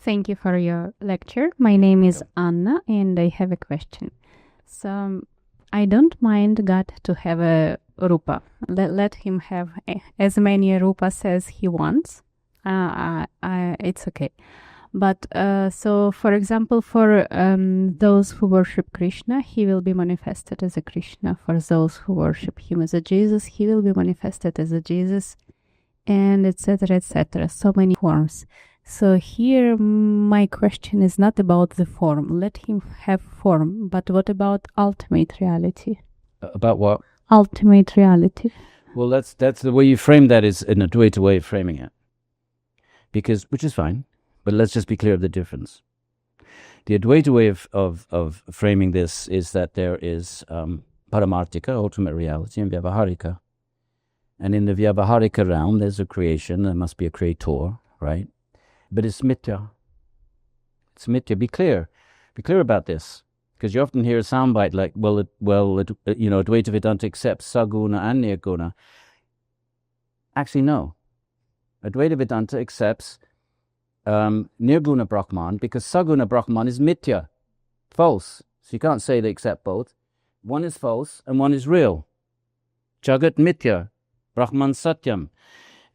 Thank you for your lecture. My name is Anna, and I have a question. So, I don't mind God to have a rupa. Let him have as many rupas as he wants. It's okay. But so, for example, for those who worship Krishna, he will be manifested as a Krishna. For those who worship him as a Jesus, he will be manifested as a Jesus, and etc., etc. So many forms. So here my question is not about the form. Let him have form. But what about ultimate reality? About what? Ultimate reality. Well, that's the way you frame that is an Advaita way of framing it. Which is fine, but let's just be clear of the difference. The Advaita way of framing this is that there is Paramarthika, ultimate reality, and Vyavaharika. And in the Vyavaharika realm, there's a creation, there must be a creator, right? But it's mithya. It's mithya. Be clear about this, because you often hear a soundbite like, Advaita Vedanta accepts saguna and nirguna. Actually, no. Advaita Vedanta accepts nirguna Brahman because saguna Brahman is mithya, false. So you can't say they accept both. One is false and one is real. Jagat mithya, Brahman satyam.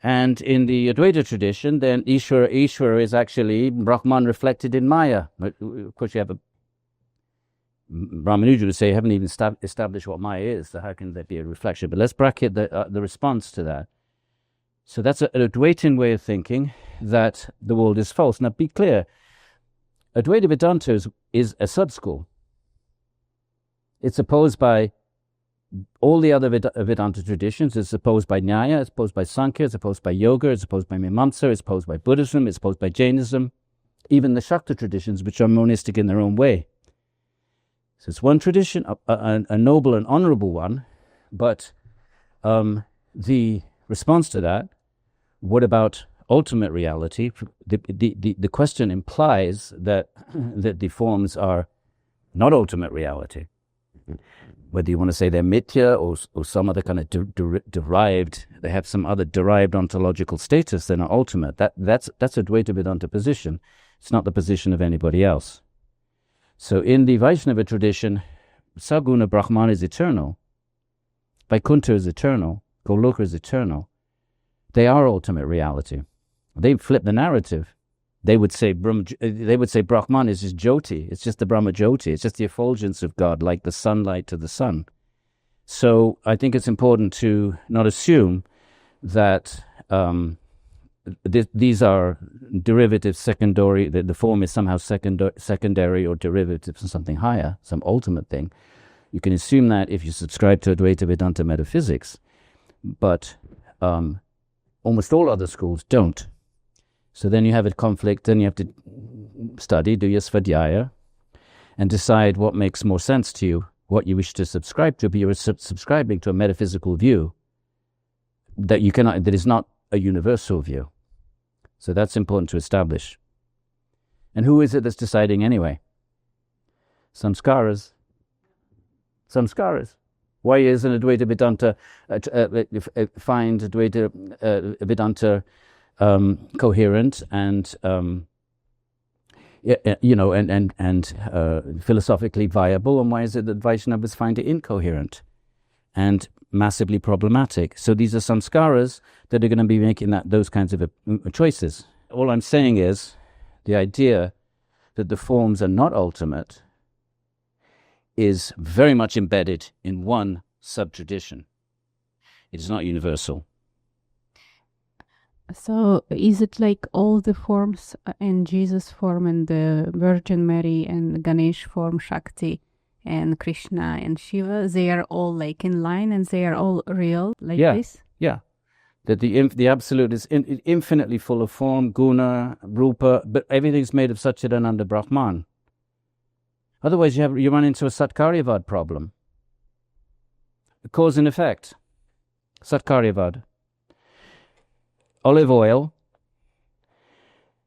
And in the Advaita tradition, then Ishvara is actually Brahman reflected in Maya. Of course, you have Ramanuja would say, haven't even established what Maya is, so how can there be a reflection? But let's bracket the response to that. So that's an Advaitin way of thinking that the world is false. Now, be clear, Advaita Vedanta is a sub-school. It's opposed by all the other Vedanta traditions. It's opposed by Nyaya, it's opposed by Sankhya, it's opposed by Yoga, it's opposed by Mimamsa, it's opposed by Buddhism, it's opposed by Jainism, even the Shakta traditions, which are monistic in their own way. So it's one tradition, a noble and honorable one, but the response to that, what about ultimate reality? The question implies that the forms are not ultimate reality. Whether you want to say they're mithya or some other kind of derived, they have some other derived ontological status, they're not ultimate. That's a Advaita Vedanta position. It's not the position of anybody else. So in the Vaishnava tradition, Saguna Brahman is eternal, Vaikuntha is eternal, Goloka is eternal. They are ultimate reality. They flip the narrative. They would say Brahman is just Jyoti. It's just the Brahma Jyoti. It's just the effulgence of God, like the sunlight to the sun. So I think it's important to not assume that these are derivatives, secondary. The form is somehow secondary or derivative of something higher, some ultimate thing. You can assume that if you subscribe to Advaita Vedanta metaphysics, but almost all other schools don't. So then you have a conflict, then you have to study, do your svadhyaya, and decide what makes more sense to you, what you wish to subscribe to, but you're subscribing to a metaphysical view that is not a universal view. So that's important to establish. And who is it that's deciding anyway? Samskaras. Why isn't Advaita Vedanta find Advaita Vedanta coherent and philosophically viable, and why is it that Vaishnavas find it incoherent and massively problematic? So these are samskaras that are going to be making those kinds of choices. All I'm saying is the idea that the forms are not ultimate is very much embedded in one sub-tradition. It is not universal. So is it like all the forms in Jesus form and the Virgin Mary and Ganesh form, Shakti and Krishna and Shiva, they are all like in line and they are all real this? Yeah. That the Absolute is infinitely full of form, guna, rupa, but everything's made of Satchidananda Brahman. Otherwise you run into a Satkaryavad problem. Cause and effect. Satkaryavad. Olive oil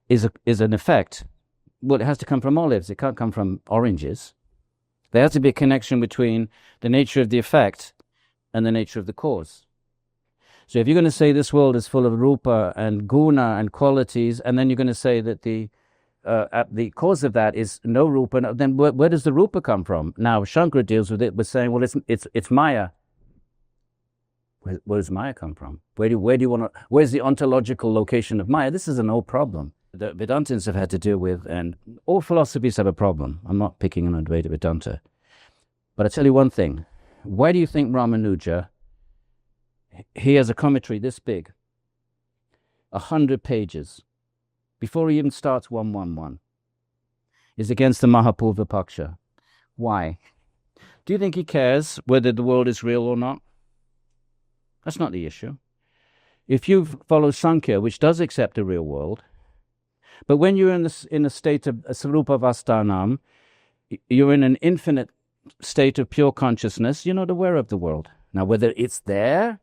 is an effect. Well, it has to come from olives. It can't come from oranges. There has to be a connection between the nature of the effect and the nature of the cause. So if you're going to say this world is full of rupa and guna and qualities, and then you're going to say that the at the cause of that is no rupa, then where does the rupa come from? Now Shankara deals with it by saying, well, it's Maya. Where does Maya come from? Where do you want to? Where's the ontological location of Maya? This is an old problem that Vedantins have had to deal with, and all philosophies have a problem. I'm not picking on Advaita Vedanta, but I tell you one thing: why do you think Ramanuja? He has a commentary this big, 100 pages, before he even starts 111, is against the Mahapurva Paksha. Why? Do you think he cares whether the world is real or not? That's not the issue. If you follow Sankhya, which does accept a real world, but when you're in a state of Sarupa Vastanam, you're in an infinite state of pure consciousness, you're not aware of the world. Now, whether it's there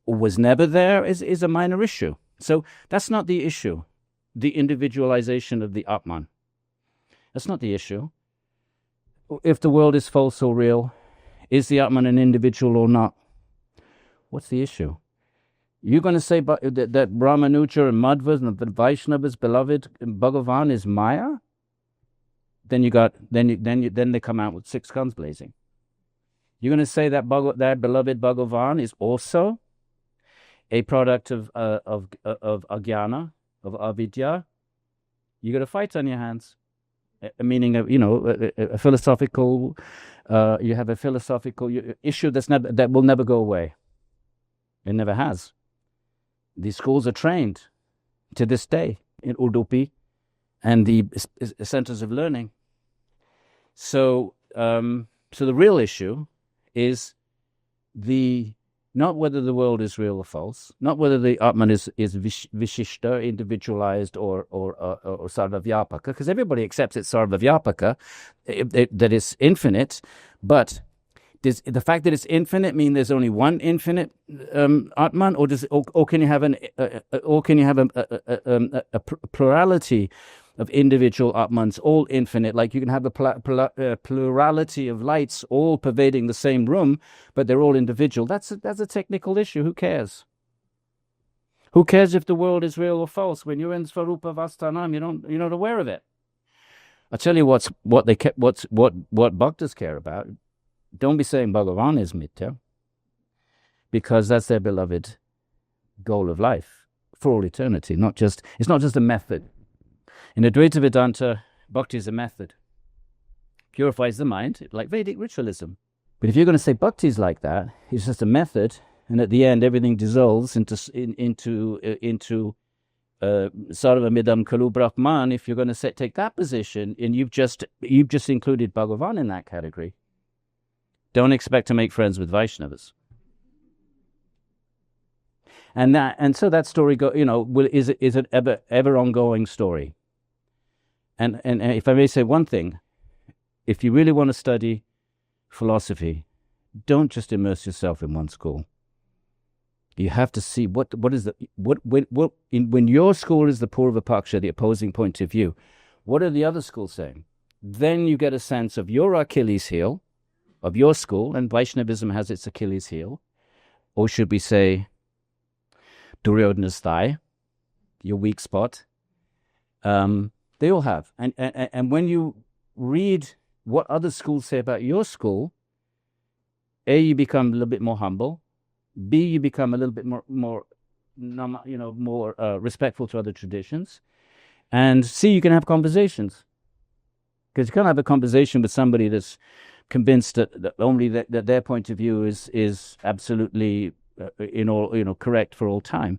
or was never there is a minor issue. So that's not the issue, the individualization of the Atman. That's not the issue. If the world is false or real, is the Atman an individual or not? What's the issue? You're going to say that Ramanuja and Madhva and the Vaishnavas' beloved Bhagavan is Maya? Then they come out with 6 guns blazing. You're going to say that that beloved Bhagavan is also a product of agyana, of avidya? You got a fight on your hands. Meaning, a philosophical. You have a philosophical issue that will never go away. It never has. These schools are trained to this day in Udupi and the centers of learning. So the real issue is not whether the world is real or false, not whether the Atman is vishishta, individualized, or sarvavyapaka, because everybody accepts it's sarvavyapaka, that it's infinite, but does the fact that it's infinite mean there's only one infinite Atman, or can you have a plurality of individual Atmans, all infinite? Like you can have a plurality of lights all pervading the same room, but they're all individual. That's a technical issue. Who cares? Who cares if the world is real or false? When you're in Svarupa Vastanam, you're not aware of it. I'll tell you what bhaktas care about. Don't be saying Bhagavan is Mithya, because that's their beloved goal of life for all eternity. It's not just a method. In Advaita Vedanta, bhakti is a method. Purifies the mind, like Vedic ritualism. But if you're going to say bhakti is like that, it's just a method, and at the end everything dissolves into sarva midam kalu brahman. If you're going to take that position, and you've just included Bhagavan in that category, don't expect to make friends with Vaishnavas. And so that story is an ever ongoing story. And if I may say one thing, if you really want to study philosophy, don't just immerse yourself in one school. You have to see when your school is the Purva Paksha, the opposing point of view, what are the other schools saying? Then you get a sense of your Achilles heel, of your school, and Vaishnavism has its Achilles heel, or should we say Duryodhana's thigh, your weak spot. They all have. And when you read what other schools say about your school, A, you become a little bit more humble. B, you become a little bit more respectful to other traditions. And C, you can have conversations. Because you can't have a conversation with somebody that's convinced that only that their point of view is absolutely correct for all time.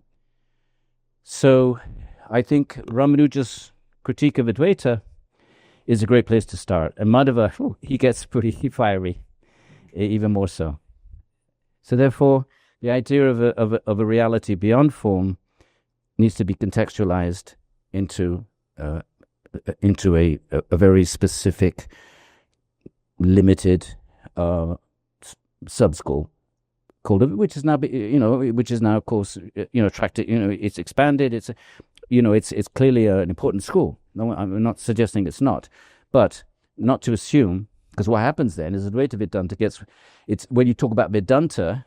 So I think Ramanuja's critique of Advaita is a great place to start. And Madhava, he gets pretty fiery, even more so. So therefore, the idea of a reality beyond form needs to be contextualized into a very specific, limited sub-school called, which is now of course attracted. It's expanded. It's clearly an important school. No, I'm not suggesting it's not, but not to assume, because what happens then is Advaita Vedanta it's when you talk about Vedanta,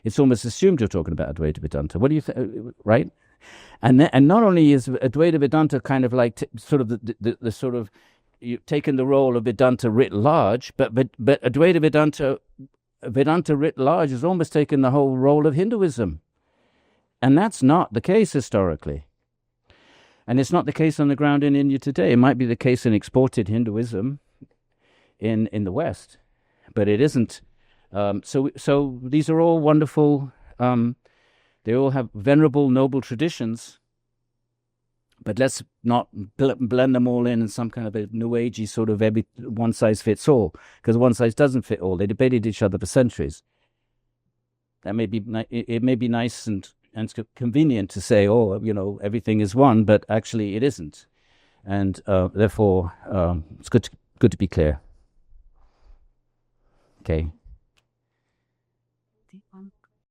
it's almost assumed you're talking about Advaita Vedanta. What do you think? Right? And not only is Advaita Vedanta kind of like sort of the sort of, you've taken the role of Vedanta writ large, but Advaita Vedanta writ large has almost taken the whole role of Hinduism. And that's not the case historically. And it's not the case on the ground in India today. It might be the case in exported Hinduism in the West, but it isn't. So these are all wonderful. They all have venerable, noble traditions. But let's not blend them all in some kind of a new agey sort of every one size fits all, because one size doesn't fit all. They debated each other for centuries. That may be it may be nice and convenient to say, oh, everything is one, but actually it isn't, and therefore it's good to be clear. Okay.